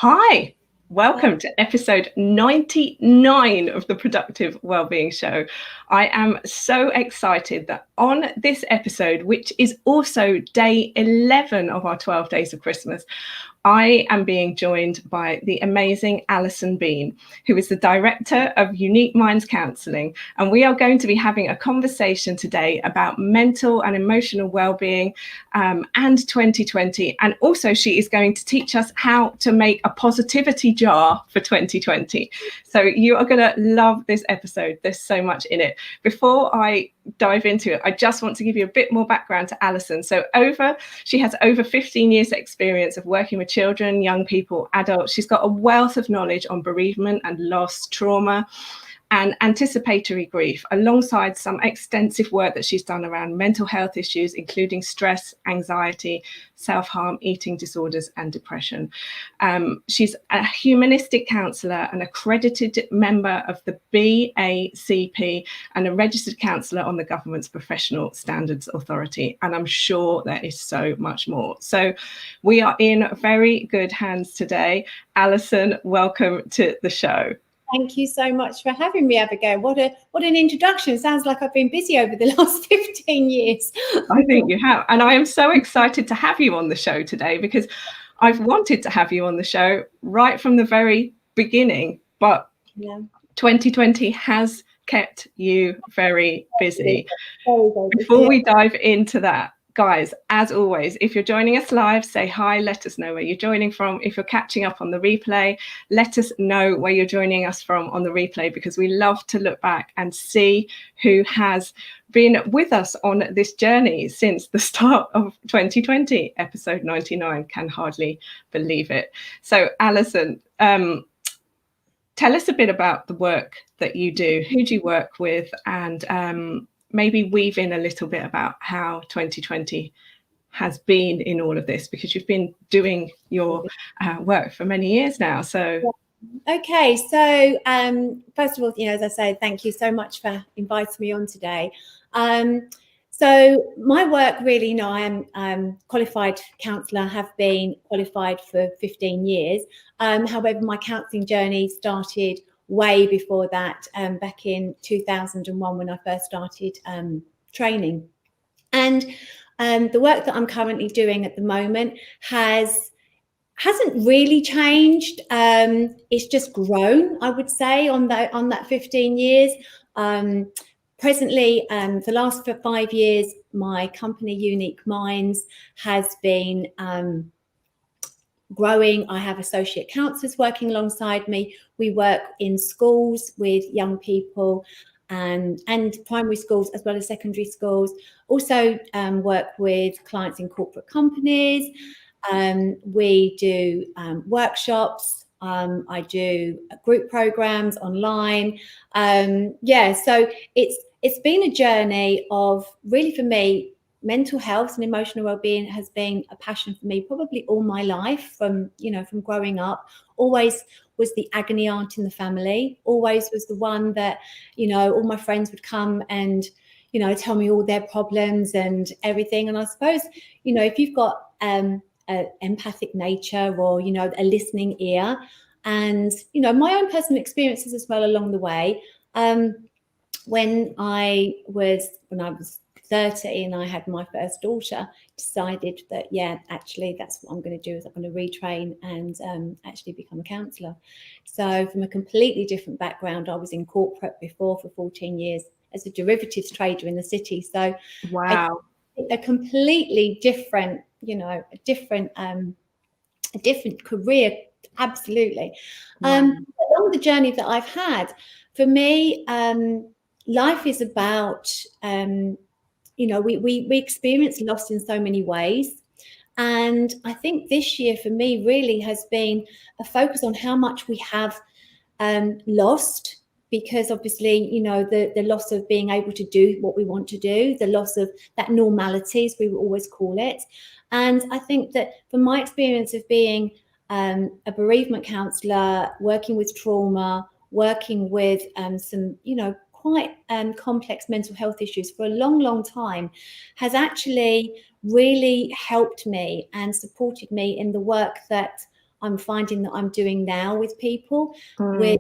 Hi, welcome to episode 99 of the Productive Wellbeing Show. I am so excited that on this episode, which is also day 11 of our 12 days of Christmas, I am being joined by the amazing Alison Bean, who is the director of Unique Minds Counselling. And we are going to be having a conversation today about mental and emotional well-being and 2020. And also she is going to teach us how to make a positivity jar for 2020. So you are going to love this episode. There's so much in it. Before I dive into it, I just want to give you a bit more background to Alison. So she has over 15 years experience of working with children, young people, adults. She's got a wealth of knowledge on bereavement and loss, trauma and anticipatory grief, alongside some extensive work that she's done around mental health issues, including stress, anxiety, self-harm, eating disorders and depression. She's a humanistic counsellor, an accredited member of the BACP and a registered counsellor on the government's Professional Standards Authority. And I'm sure there is so much more. So we are in very good hands today. Alison, welcome to the show. Thank you so much for having me, Abigail. What an introduction. Sounds like I've been busy over the last 15 years. I think you have. And I am so excited to have you on the show today because I've wanted to have you on the show right from the very beginning. But 2020 has kept you very busy. Before we dive into that, guys, as always, if you're joining us live, say hi, let us know where you're joining from. If you're catching up on the replay, let us know where you're joining us from on the replay, because we love to look back and see who has been with us on this journey since the start of 2020. Episode 99, can hardly believe it. So Alison, tell us a bit about the work that you do. Who do you work with? And maybe weave in a little bit about how 2020 has been in all of this, because you've been doing your work for many years now. So, okay. So, first of all, as I say, thank you so much for inviting me on today. So my work really, I am qualified counsellor, have been qualified for 15 years. However, my counselling journey started way before that, back in 2001 when I first started training. And the work that I'm currently doing at the moment hasn't really changed. It's just grown, I would say, on that 15 years. Presently, the last 5 years, my company Unique Minds has been growing. I have associate counsellors working alongside me. We work in schools with young people and primary schools as well as secondary schools. Also work with clients in corporate companies. We do workshops. I do group programs online. So it's been a journey of, really for me, mental health and emotional well-being has been a passion for me probably all my life, from growing up. Always was the agony aunt in the family, always was the one that, all my friends would come and, tell me all their problems and everything. And I suppose, if you've got an empathic nature or, a listening ear, and, my own personal experiences as well along the way. When I was 30 and I had my first daughter, decided that, actually that's what I'm going to do, is I'm going to retrain and actually become a counsellor. So from a completely different background, I was in corporate before for 14 years as a derivatives trader in the city. So wow, a completely different, a different career, absolutely. Along the journey that I've had, for me, life is about we experience loss in so many ways. And I think this year for me really has been a focus on how much we have lost, because obviously, the loss of being able to do what we want to do, the loss of that normality, as we will always call it. And I think that from my experience of being a bereavement counsellor, working with trauma, working with some, quite complex mental health issues for a long time, has actually really helped me and supported me in the work that I'm finding that I'm doing now with people, with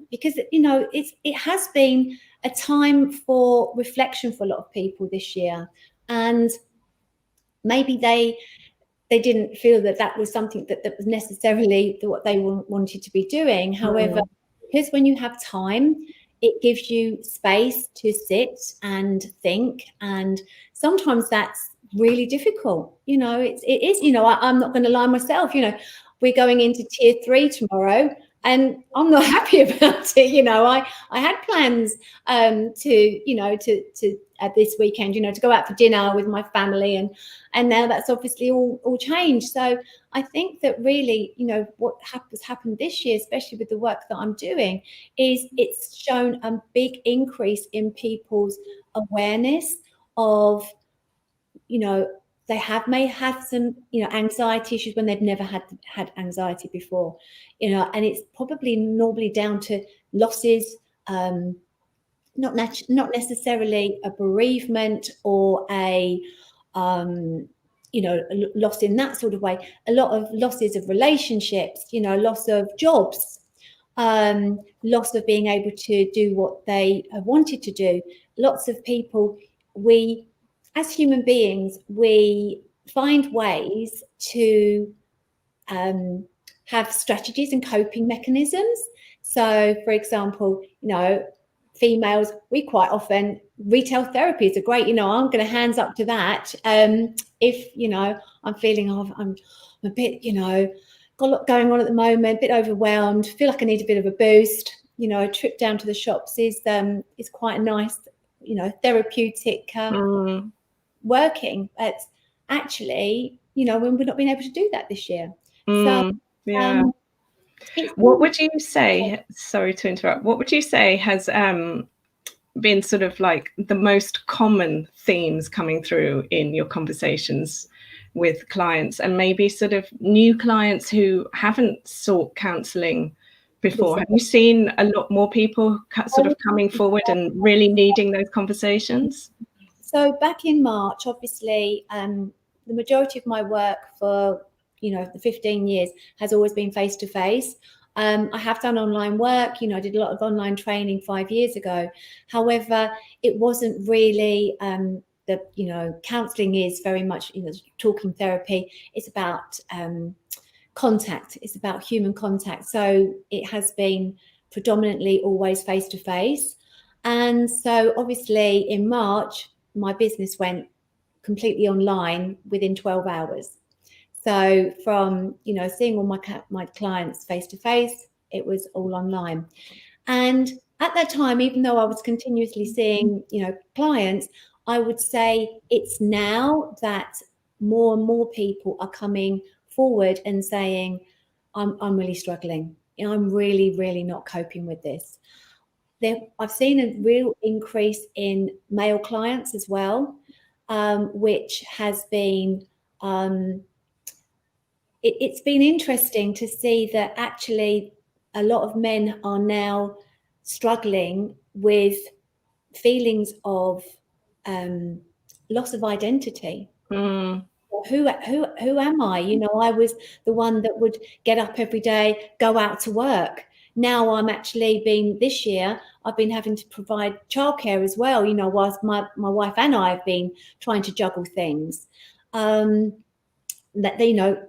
because it has been a time for reflection for a lot of people this year, and maybe they didn't feel that was something that was necessarily what they wanted to be doing. However, because when you have time, it gives you space to sit and think, and sometimes that's really difficult. It is. I'm not going to lie myself. We're going into tier 3 tomorrow, and I'm not happy about it. I had plans to this weekend, to go out for dinner with my family, and now that's obviously all changed. So I think that really, what has happened this year, especially with the work that I'm doing, is it's shown a big increase in people's awareness of, they may have some, anxiety issues when they've never had anxiety before, and it's probably normally down to losses, not necessarily a bereavement or a loss in that sort of way. A lot of losses of relationships, loss of jobs, loss of being able to do what they have wanted to do. Lots of people, as human beings, we find ways to have strategies and coping mechanisms. So, for example, females, we quite often, retail therapy is a great, I'm going to hands up to that. If, I'm feeling, I'm a bit, got a lot going on at the moment, a bit overwhelmed, feel like I need a bit of a boost, a trip down to the shops is quite a nice, therapeutic working. But actually, when we're not being able to do that this year. What would you say, sorry to interrupt, what would you say has been sort of like the most common themes coming through in your conversations with clients, and maybe sort of new clients who haven't sought counselling before? Have you seen a lot more people sort of coming forward and really needing those conversations? So back in March, obviously, the majority of my work for the 15 years has always been face-to-face. I have done online work, I did a lot of online training 5 years ago. However, it wasn't really counselling is very much, talking therapy. It's about contact. It's about human contact. So it has been predominantly always face-to-face. And so obviously in March, my business went completely online within 12 hours. So from, seeing all my clients face to face, it was all online. And at that time, even though I was continuously seeing, clients, I would say it's now that more and more people are coming forward and saying, I'm really struggling. I'm really, really not coping with this. I've seen a real increase in male clients as well, which has been, it's been interesting to see that actually a lot of men are now struggling with feelings of loss of identity. Who am I? I was the one that would get up every day, go out to work. Now I'm actually this year, I've been having to provide childcare as well, whilst my wife and I have been trying to juggle things. That,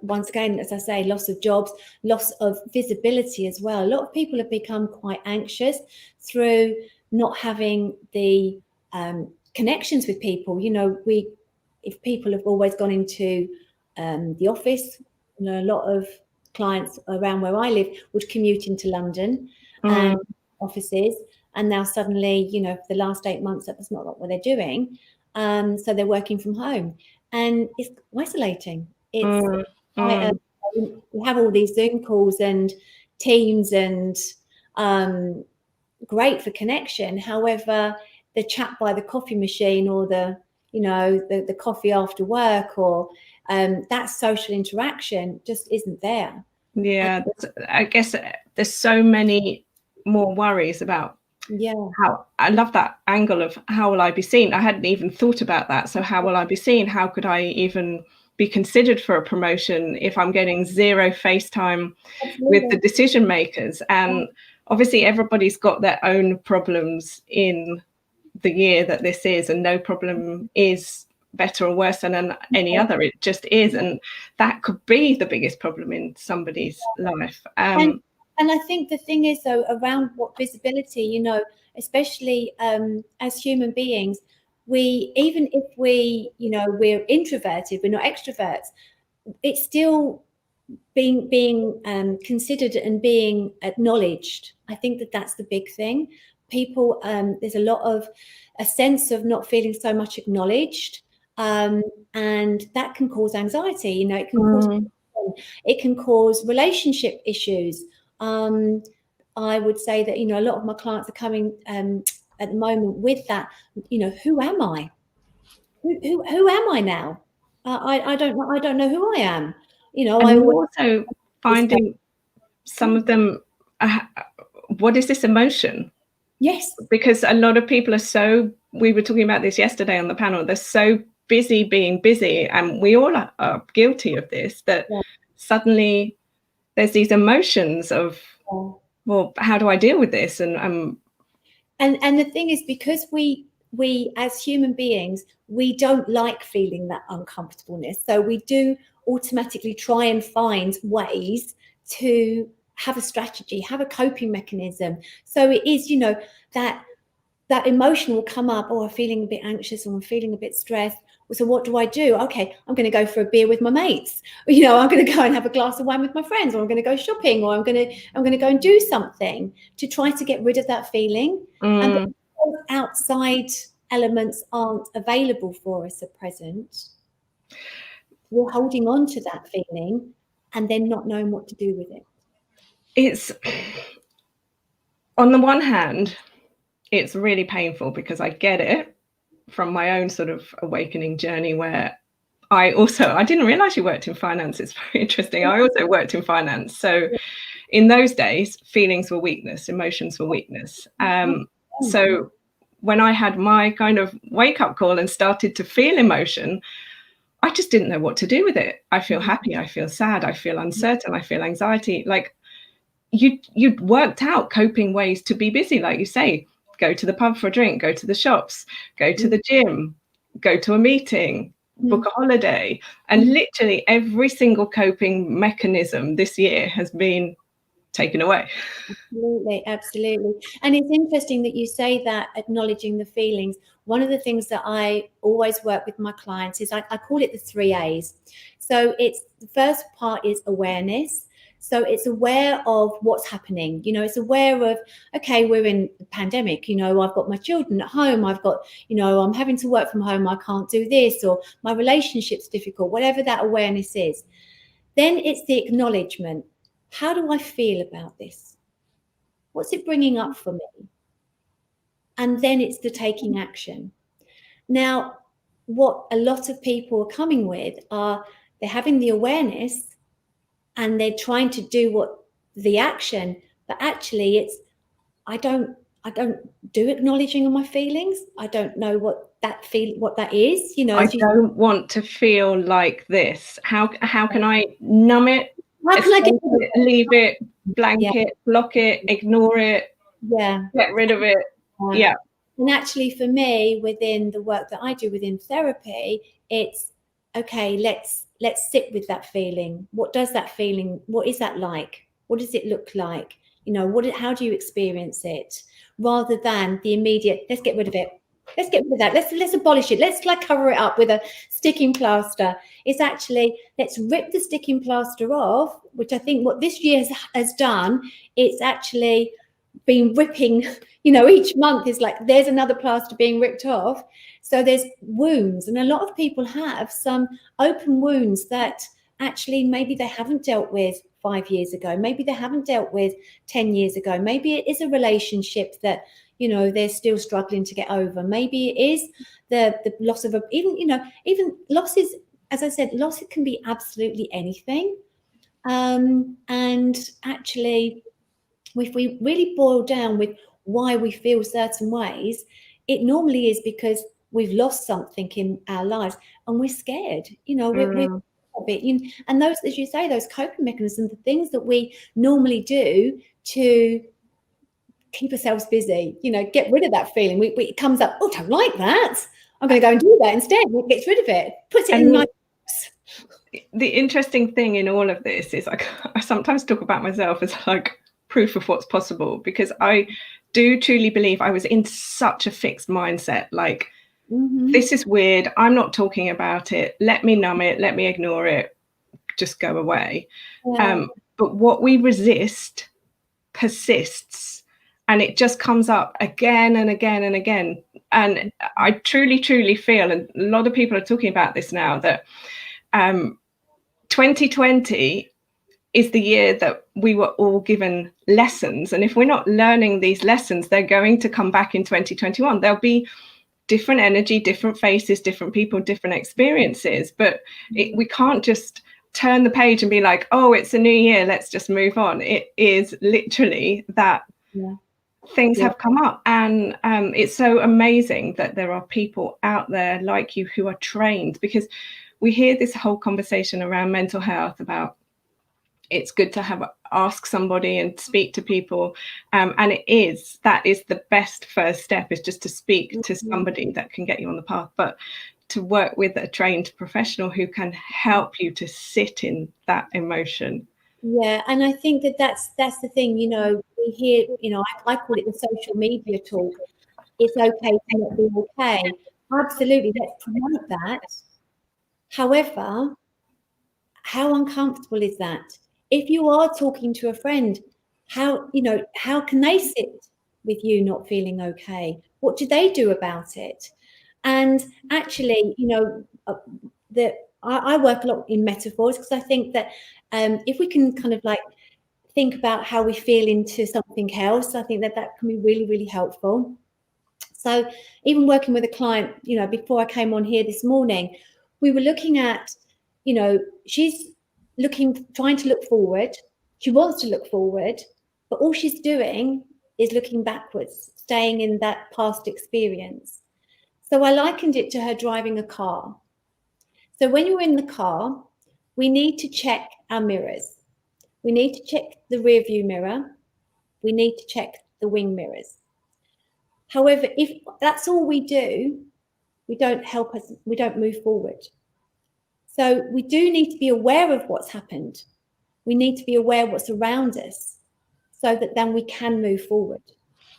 once again, as I say, loss of jobs, loss of visibility as well. A lot of people have become quite anxious through not having the connections with people. If people have always gone into the office, a lot of clients around where I live would commute into London and offices, and now suddenly, for the last 8 months, that was not what they're doing. So they're working from home, and it's isolating. It's we have all these Zoom calls and Teams, and great for connection. However, the chat by the coffee machine, or the coffee after work, or that social interaction just isn't there. Yeah, I guess there's so many more worries about how, I love that angle of how will I be seen. I hadn't even thought about that. So how will I be seen? How could I even be considered for a promotion if I'm getting zero FaceTime with the decision makers? And obviously everybody's got their own problems in the year that this is, and no problem is better or worse than any other. It just is, and that could be the biggest problem in somebody's life. And I think the thing is, though, around what visibility, you know, especially as human beings, even if we're introverted, we're not extroverts, it's still being considered and being acknowledged. I think that's the big thing. People, there's a lot of a sense of not feeling so much acknowledged, and that can cause anxiety. You know, it can cause relationship issues. I would say that, you know, a lot of my clients are coming at the moment with that, you know, who am I? Who am I now? I don't know who I am. You know, I'm also finding some of them, what is this emotion? Yes. Because a lot of people are we were talking about this yesterday on the panel, they're so busy being busy, and we all are guilty of this, that suddenly there's these emotions of, well, how do I deal with this? And the thing is, because we as human beings, we don't like feeling that uncomfortableness. So we do automatically try and find ways to have a strategy, have a coping mechanism. So it is, you know, that emotion will come up, oh, I'm feeling a bit anxious, or I'm feeling a bit stressed. So what do I do? Okay, I'm going to go for a beer with my mates. You know, I'm going to go and have a glass of wine with my friends, or I'm going to go shopping, or I'm going to go and do something to try to get rid of that feeling. And those outside elements aren't available for us at present, we're holding on to that feeling and then not knowing what to do with it. It's, on the one hand, it's really painful because I get it from my own sort of awakening journey, where I didn't realize you worked in finance. It's very interesting. I also worked in finance. So in those days, feelings were weakness, emotions were weakness. So when I had my kind of wake up call and started to feel emotion, I just didn't know what to do with it. I feel happy, I feel sad, I feel uncertain, I feel anxiety. Like you'd worked out coping ways to be busy, like you say, go to the pub for a drink, go to the shops, go to the gym, go to a meeting, book a holiday. And literally every single coping mechanism this year has been taken away. Absolutely. And it's interesting that you say that, acknowledging the feelings. One of the things that I always work with my clients is I call it the 3 A's. So it's, the first part is awareness. So it's aware of what's happening. You know, it's aware of, okay, we're in a pandemic, you know, I've got my children at home, I've got, you know, I'm having to work from home, I can't do this, or my relationship's difficult, whatever that awareness is. Then it's the acknowledgement. How do I feel about this? What's it bringing up for me? And then it's the taking action. Now, what a lot of people are coming with are, they're having the awareness and they're trying to do the action, but actually it's, I don't do acknowledging of my feelings. I don't know what that is, you know. I don't want to feel like this. How can I numb it? How can I leave it, blank it, block it, ignore it, get rid of it? Yeah. And actually, for me, within the work that I do within therapy, it's okay, let's sit with that feeling. What does that feeling, what is that like? What does it look like? You know, how do you experience it? Rather than the immediate, let's get rid of it. Let's get rid of that. Let's abolish it. Let's like cover it up with a sticking plaster. It's actually, let's rip the sticking plaster off, which I think what this year has done, it's actually been ripping, you know, each month is like, there's another plaster being ripped off. So there's wounds, and a lot of people have some open wounds that actually maybe they haven't dealt with 5 years ago. Maybe they haven't dealt with 10 years ago. Maybe it is a relationship that, you know, they're still struggling to get over. Maybe it is the loss of even losses, as I said, loss can be absolutely anything. And actually, if we really boil down with why we feel certain ways, it normally is because we've lost something in our lives and we're scared. You know, of it. And those, as you say, those coping mechanisms, the things that we normally do to keep ourselves busy, get rid of that feeling. It comes up, oh, I don't like that. I'm going to go and do that instead. It gets rid of it, puts it in a nice box. The interesting thing in all of this is, like, I sometimes talk about myself as like proof of what's possible, because I do truly believe I was in such a fixed mindset, like, this is weird, I'm not talking about it, let me numb it, let me ignore it, just go away. But what we resist persists, and it just comes up again and again and again. And I truly feel, and a lot of people are talking about this now, that 2020 is the year that we were all given lessons. And if we're not learning these lessons, they're going to come back in 2021. There'll be different energy, different faces, different people, different experiences. But we can't just turn the page and be like, oh, it's a new year, let's just move on. It is literally that things have come up. And it's so amazing that there are people out there like you who are trained, because we hear this whole conversation around mental health about it's good to ask somebody and speak to people, and that is the best first step, is just to speak to somebody that can get you on the path, but to work with a trained professional who can help you to sit in that emotion. Yeah, and I think that's the thing, we hear, I call it the social media talk. It's okay to not be okay. Absolutely, let's promote that. However, how uncomfortable is that? If you are talking to a friend, how can they sit with you not feeling okay? What do they do about it? And actually, I work a lot in metaphors, because I think that if we can kind of like think about how we feel into something else, I think that can be really, really helpful. So even working with a client, before I came on here this morning, we were looking at, she's trying to look forward. She wants to look forward, but all she's doing is looking backwards, staying in that past experience. So I likened it to her driving a car. So when you're in the car, we need to check our mirrors. We need to check the rear view mirror. We need to check the wing mirrors. However, if that's all we do, we don't move forward. So we do need to be aware of what's happened. We need to be aware of what's around us, so that then we can move forward.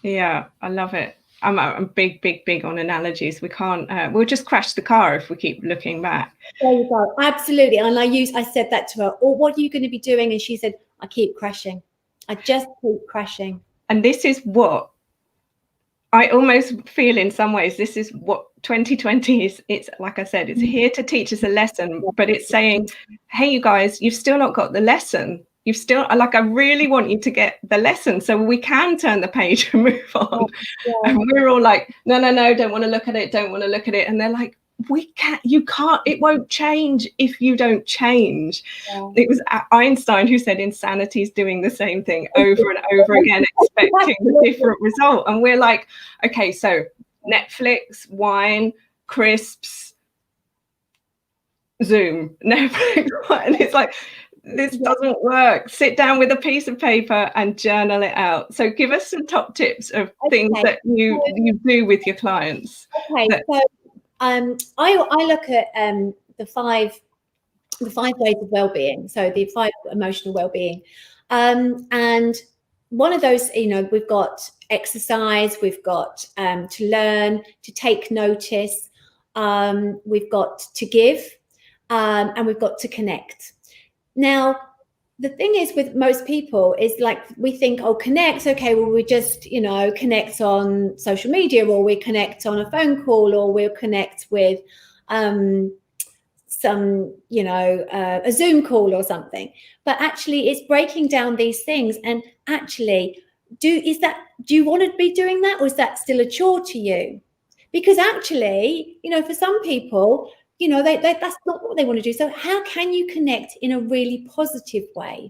Yeah, I love it. I'm big on analogies. We can't, we'll just crash the car if we keep looking back. There you go. Absolutely. And I said that to her, or what are you going to be doing? And she said, I keep crashing. I just keep crashing. And this is what I almost feel, in some ways, this is what 2020 is. It's like I said, it's here to teach us a lesson, but it's saying, hey, you guys, you've still not got the lesson. You've still, like, I really want you to get the lesson so we can turn the page and move on. Yeah. And we're all like, no, don't want to look at it. And they're like, you can't, it won't change if you don't change. Yeah. It was Einstein who said insanity is doing the same thing over and over again, expecting a different result. And we're like, okay, so Netflix, wine, crisps, Zoom, Netflix, and it's like, this doesn't work. Sit down with a piece of paper and journal it out. So give us some top tips of things that you do with your clients. Okay, so I look at the five ways of well-being. So the 5 emotional well-being, and one of those, we've got exercise, we've got to learn, to take notice, we've got to give, and we've got to connect. Now, the thing is with most people is, like, we think, oh, connect, okay, well, we just, connect on social media, or we connect on a phone call, or we'll connect with some, a Zoom call or something. But actually, it's breaking down these things and actually, do you want to be doing that, or is that still a chore to you? Because actually, for some people, that's not what they want to do. So how can you connect in a really positive way?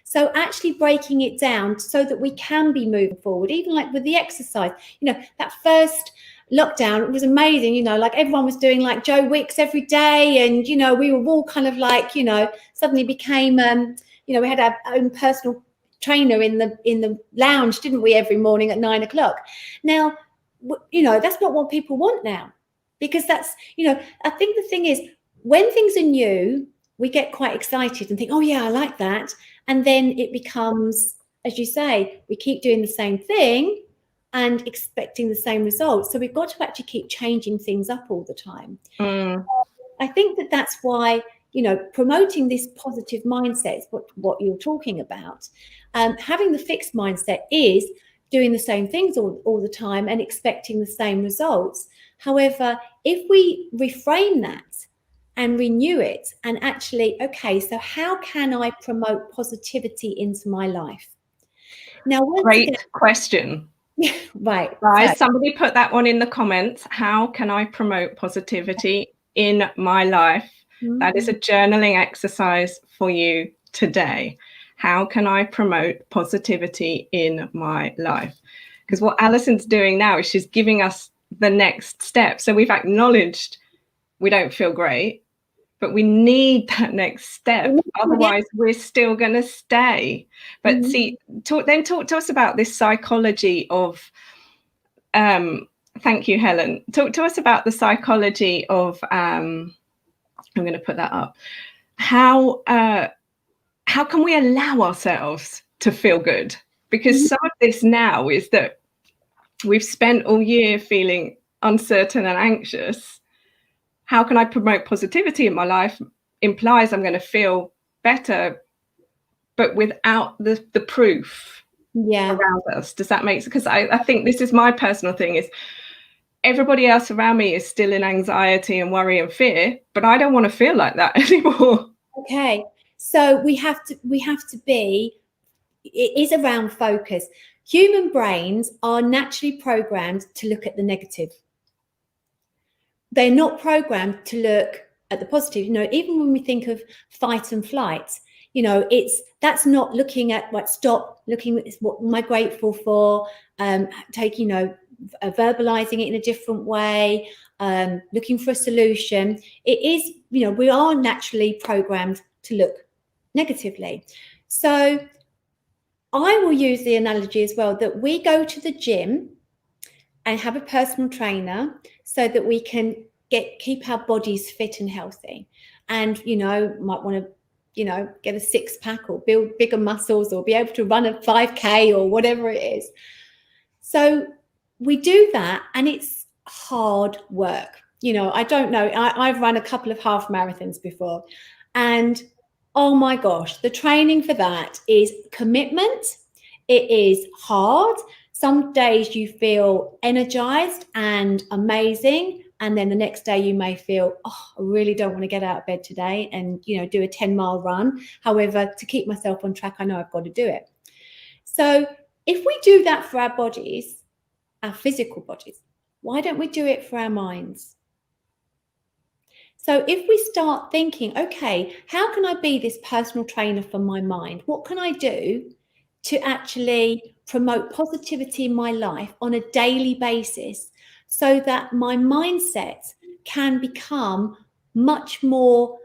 So actually breaking it down so that we can be moving forward, even like with the exercise, that first lockdown, it was amazing, you know, like everyone was doing like Joe Wicks every day, and you know, we were all kind of like, you know, suddenly became you know, we had our own personal trainer in the lounge, didn't we, every morning at 9 o'clock. Now, you know, that's not what people want now, because that's, you know, I think the thing is, when things are new, we get quite excited and think, oh yeah, I like that, and then it becomes, as you say, we keep doing the same thing and expecting the same results. So we've got to actually keep changing things up all the time. I think that that's why, you know, promoting this positive mindset is what you're talking about. Having the fixed mindset is doing the same things all the time and expecting the same results. However, if we reframe that and renew it and actually, okay, so how can I promote positivity into my life? Now, Great question. Right. Guys, somebody put that one in the comments. How can I promote positivity in my life? Mm-hmm. That is a journaling exercise for you today. How can I promote positivity in my life? Because what Alison's doing now is she's giving us the next step. So we've acknowledged we don't feel great, but we need that next step. Otherwise, we're still going to stay. But see, talk to us about this psychology of, thank you, Helen. Talk to us about the psychology of, I'm going to put that up. How can we allow ourselves to feel good? Because some of this now is that we've spent all year feeling uncertain and anxious. How can I promote positivity in my life implies I'm going to feel better, but without the proof around us. Does that make sense? Because I think this is my personal thing, is everybody else around me is still in anxiety and worry and fear, but I don't want to feel like that anymore. Okay. So we have to be, it is around focus. Human brains are naturally programmed to look at the negative. They're not programmed to look at the positive. You know, even when we think of fight and flight, you know, that's not looking at stop, looking at what am I grateful for, you know, verbalizing it in a different way, looking for a solution. It is, you know, we are naturally programmed to look negatively. So I will use the analogy as well that we go to the gym and have a personal trainer so that we can keep our bodies fit and healthy. And, you know, might want to, you know, get a 6-pack or build bigger muscles or be able to run a 5K or whatever it is. So we do that, and it's hard work. You know, I don't know. I've run a couple of half marathons before, and oh my gosh, the training for that is commitment. It is hard. Some days you feel energized and amazing, and then the next day you may feel, oh, I really don't want to get out of bed today and, you know, do a 10-mile run. However, to keep myself on track, I know I've got to do it. So if we do that for our bodies, our physical bodies, why don't we do it for our minds? So if we start thinking, okay, how can I be this personal trainer for my mind? What can I do to actually promote positivity in my life on a daily basis so that my mindset can become much more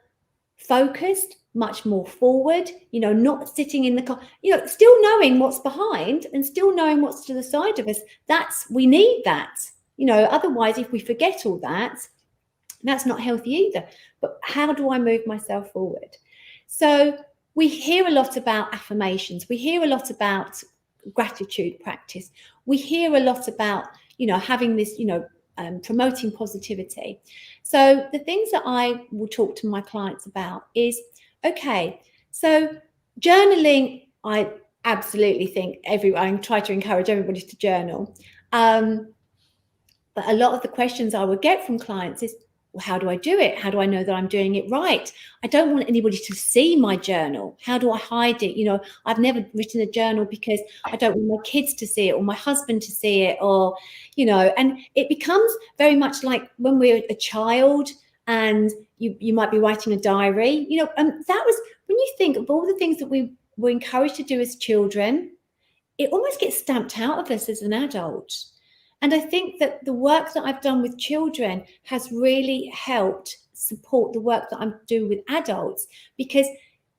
focused, much more forward, you know, not sitting in the car, you know, still knowing what's behind and still knowing what's to the side of us. We need that, you know, otherwise if we forget all that, that's not healthy either. But how do I move myself forward? So we hear a lot about affirmations. We hear a lot about gratitude practice. We hear a lot about, you know, having this, you know, promoting positivity. So the things that I will talk to my clients about is, okay, so journaling, I absolutely think I try to encourage everybody to journal. But a lot of the questions I would get from clients is, well, how do I do it? How do I know that I'm doing it right? I don't want anybody to see my journal. How do I hide it? You know, I've never written a journal because I don't want my kids to see it or my husband to see it, or, you know, and it becomes very much like when we're a child and you might be writing a diary, you know, and that was, when you think of all the things that we were encouraged to do as children, it almost gets stamped out of us as an adult. And I think that the work that I've done with children has really helped support the work that I'm doing with adults, because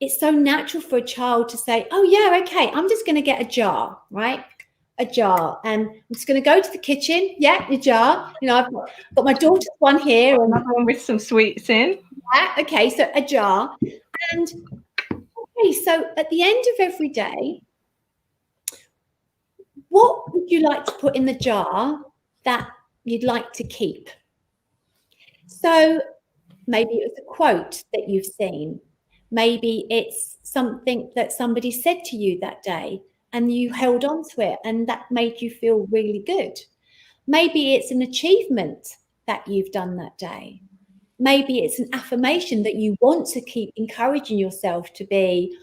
it's so natural for a child to say, oh yeah, okay, I'm just going to get a jar, right? A jar, and I'm just going to go to the kitchen. Yeah, a jar. You know, I've got my daughter's one here, and another one with some sweets in. Yeah, okay, so a jar. And okay, so at the end of every day, what would you like to put in the jar that you'd like to keep? So maybe it's a quote that you've seen. Maybe it's something that somebody said to you that day and you held on to it and that made you feel really good. Maybe it's an achievement that you've done that day. Maybe it's an affirmation that you want to keep encouraging yourself to be,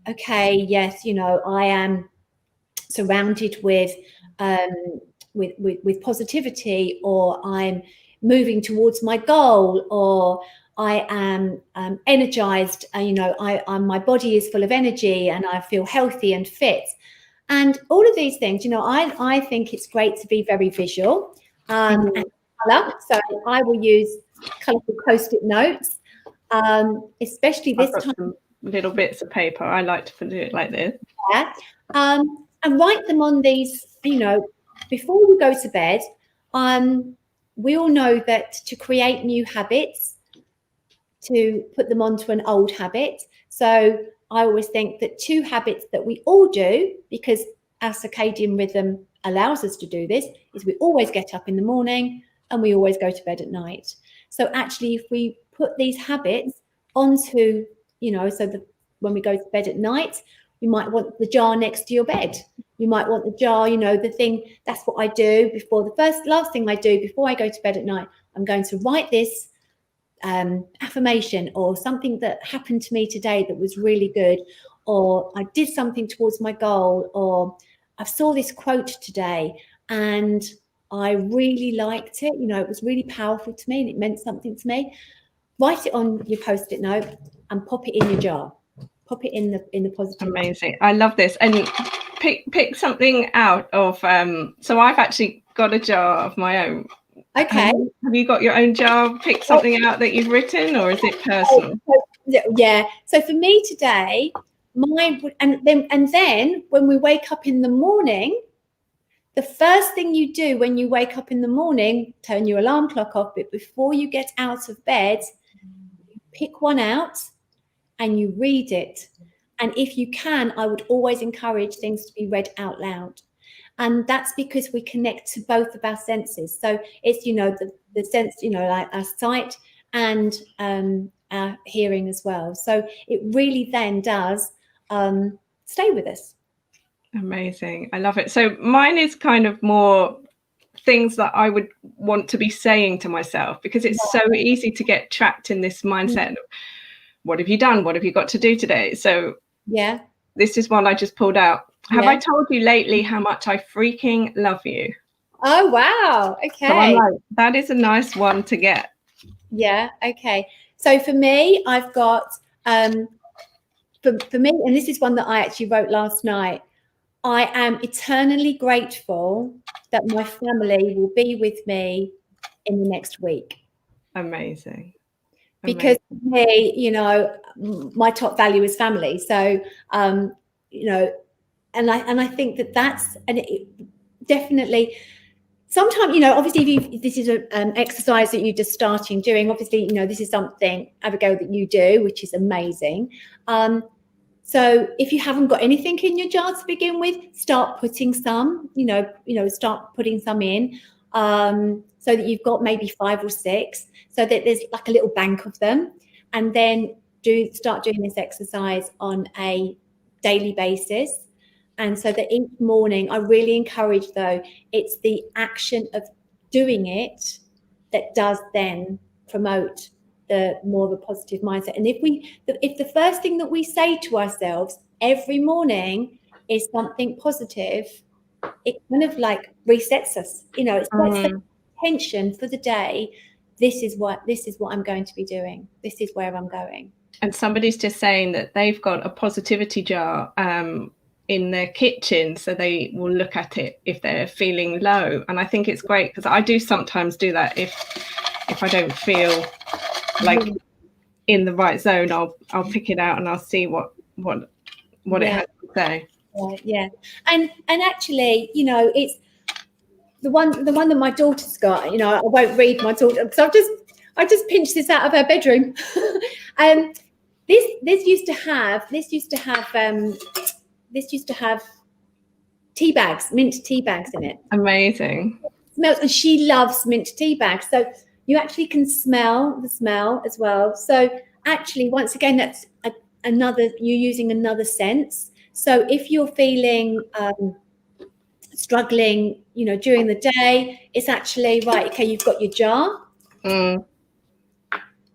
okay, yes, you know, I am surrounded with positivity, or I'm moving towards my goal, or I am energized, you know, my body is full of energy and I feel healthy and fit. And all of these things, you know, I think it's great to be very visual and colour. So I will use colourful Post-it notes, especially this time. Some little bits of paper. I like to do it like this. Yeah. And write them on these, you know, before you go to bed. We all know that to create new habits, to put them onto an old habit. So I always think that 2 habits that we all do, because our circadian rhythm allows us to do this, is we always get up in the morning and we always go to bed at night. So actually, if we put these habits onto, you know, so that when we go to bed at night, you might want the jar next to your bed. You might want the jar, you know, the thing, that's what I do before last thing I do before I go to bed at night. I'm going to write this affirmation, or something that happened to me today that was really good, or I did something towards my goal, or I saw this quote today and I really liked it. You know, it was really powerful to me and it meant something to me. Write it on your Post-it note and pop it in your jar. Pop it in the positive. Amazing. I love this. And pick something out of so I've actually got a jar of my own. Okay. Have you got your own jar? Pick something out that you've written, or is it personal? Yeah. So for me today, mine would, and then when we wake up in the morning, the first thing you do when you wake up in the morning, turn your alarm clock off, but before you get out of bed, you pick one out and you read it. And if you can, I would always encourage things to be read out loud. And that's because we connect to both of our senses. So it's, you know, the sense, you know, like our sight and our hearing as well. So it really then does stay with us. Amazing. I love it. So mine is kind of more things that I would want to be saying to myself, because it's so easy to get trapped in this mindset of, what have you done? What have you got to do today? So yeah, this is one I just pulled out. Have I told you lately how much I freaking love you? Oh, wow. Okay. So I'm like, that is a nice one to get. Yeah. Okay. So for me, I've got, for me, and this is one that I actually wrote last night, I am eternally grateful that my family will be with me in the next week. Amazing. Because for me, you know, my top value is family. So, you know, and I think that that's, and it definitely, sometimes, you know, obviously if this is an exercise that you're just starting doing, obviously, you know, this is something, Abigail, that you do, which is amazing. So if you haven't got anything in your jar to begin with, start putting some, you know, start putting some in, so that you've got maybe 5 or 6, so that there's like a little bank of them. And then start doing this exercise on a daily basis. And so that each morning, I really encourage, though, it's the action of doing it that does then promote the more of a positive mindset. And if the first thing that we say to ourselves every morning is something positive, it kind of like resets us. You know, it's the intention for the day. This is what I'm going to be doing. This is where I'm going. And somebody's just saying that they've got a positivity jar in their kitchen, so they will look at it if they're feeling low. And I think it's great, because I do sometimes do that if I don't feel like in the right zone. I'll pick it out and I'll see what it has to say. Yeah. And actually, you know, it's the one that my daughter's got, you know, I won't read my daughter because I just pinched this out of her bedroom. This used to have tea bags, mint tea bags in it. Amazing. Smells, and she loves mint tea bags. So you actually can smell the smell as well. So actually, once again, that's you're using another sense. So if you're feeling struggling, you know, during the day, it's actually right. Okay, you've got your jar.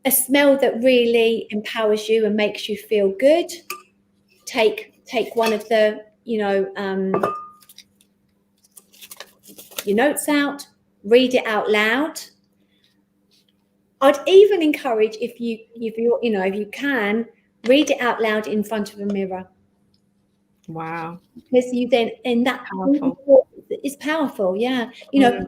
A smell that really empowers you and makes you feel good. Take one of the, you know, your notes out, read it out loud. I'd even encourage if you can, read it out loud in front of a mirror. Wow. Because you then, in that powerful. It's powerful, yeah. You know,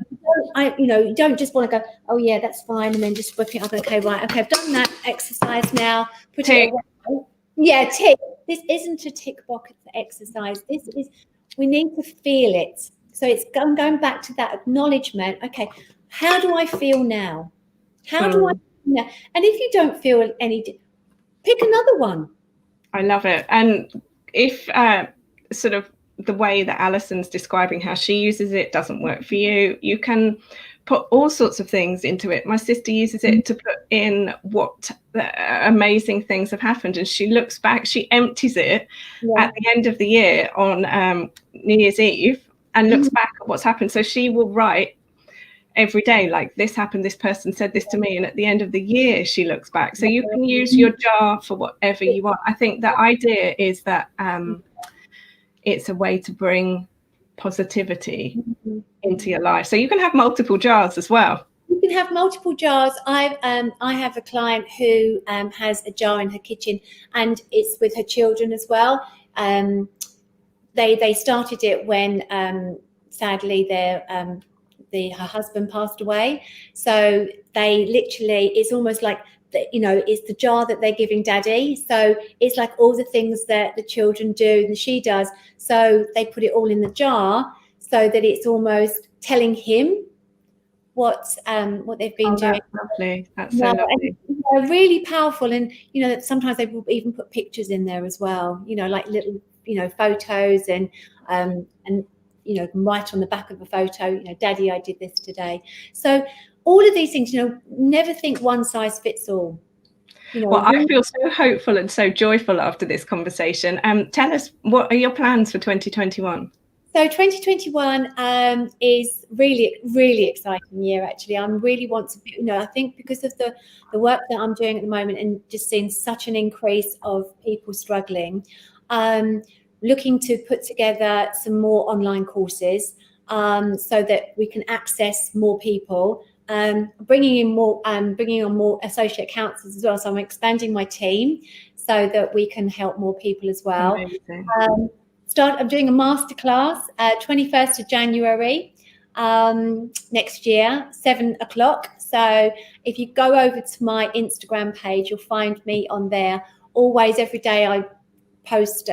you don't just want to go, oh yeah, that's fine, and then just whip it up. Okay, right, okay, I've done that exercise now. Put tick. It away. Yeah, tick. This isn't a tick box exercise. This is, we need to feel it. So it's going back to that acknowledgement. Okay, how do I feel now? How do I feel now? And if you don't feel any, pick another one. I love it. And if sort of the way that Alison's describing how she uses it doesn't work for you, you can put all sorts of things into it. My sister uses it to put in what amazing things have happened, and she looks back, she empties it at the end of the year on New Year's Eve and looks back at what's happened. So she will write every day, like, this happened, this person said this to me, and at the end of the year she looks back. So you can use your jar for whatever you want. I think the idea is that it's a way to bring positivity into your life. So you can have multiple jars as well. You can have multiple jars. I have a client who has a jar in her kitchen, and it's with her children as well. They started it when sadly her husband passed away. So they literally, it's almost like, you know, it's the jar that they're giving daddy. So it's like all the things that the children do and she does. So they put it all in the jar so that it's almost telling him what they've been doing. That's lovely. That's so lovely. And they're really powerful. And, you know, sometimes they will even put pictures in there as well, you know, like little, you know, photos and you know, write on the back of a photo, you know, daddy, I did this today. So all of these things, you know, never think one size fits all. You know, well, I feel so hopeful and so joyful after this conversation. Tell us, what are your plans for 2021? So 2021 is really, really exciting year, actually. I really want to, you know, I think because of the work that I'm doing at the moment and just seeing such an increase of people struggling, looking to put together some more online courses so that we can access more people, bringing on more associate counsellors as well. So I'm expanding my team so that we can help more people as well. I'm doing a masterclass 21st of January next year, 7:00. So if you go over to my Instagram page, you'll find me on there. Always, every day I post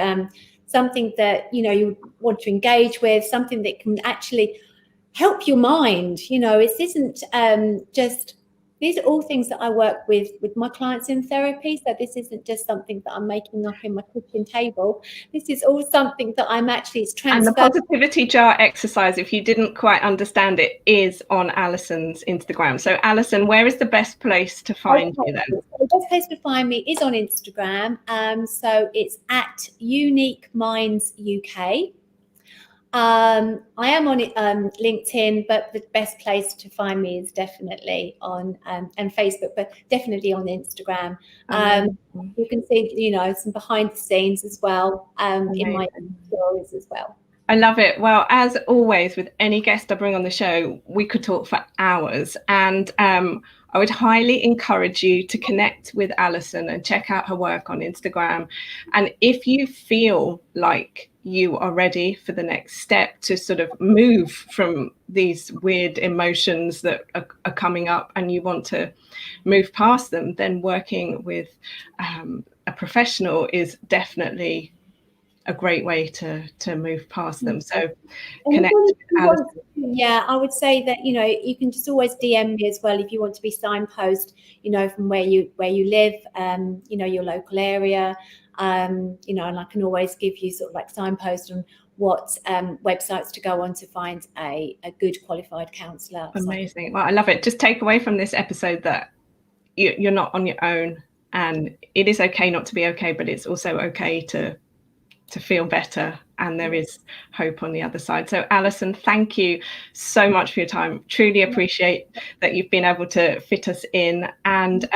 something that, you know, you want to engage with, something that can actually help your mind. You know, it isn't just, these are all things that I work with my clients in therapy. So this isn't just something that I'm making up in my kitchen table. This is all something that I'm actually, it's transferred. And the positivity jar exercise, if you didn't quite understand it, is on Alison's Instagram. So Alison, where is the best place to find you then? So the best place to find me is on Instagram. So it's at Unique Minds UK. I am on LinkedIn, but the best place to find me is definitely on and Facebook, but definitely on Instagram. You can see, you know, some behind the scenes as well in my stories as well. I love it. Well, as always, with any guest I bring on the show, we could talk for hours. And I would highly encourage you to connect with Alison and check out her work on Instagram. And if you feel like you are ready for the next step to sort of move from these weird emotions that are coming up and you want to move past them, then working with a professional is definitely a great way to move past them. So connect with Alison. Yeah, I would say that, you know, you can just always DM me as well if you want to be signpost, you know, from where you live, you know, your local area, you know, and I can always give you sort of like signpost on what websites to go on to find a good qualified counsellor. Amazing. Well, I love it. Just take away from this episode that you're not on your own, and it is okay not to be okay, but it's also okay to feel better, and there is hope on the other side. So Alison, thank you so much for your time. Truly appreciate that you've been able to fit us in. And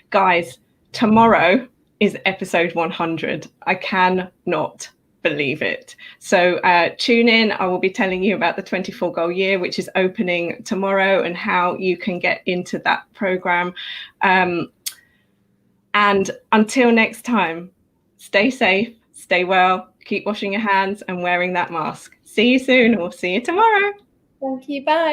guys, tomorrow is episode 100. I cannot believe it. So tune in. I will be telling you about the 24 goal year, which is opening tomorrow, and how you can get into that program. And until next time, stay safe, stay well, keep washing your hands and wearing that mask. See you soon, or see you tomorrow. Thank you. Bye.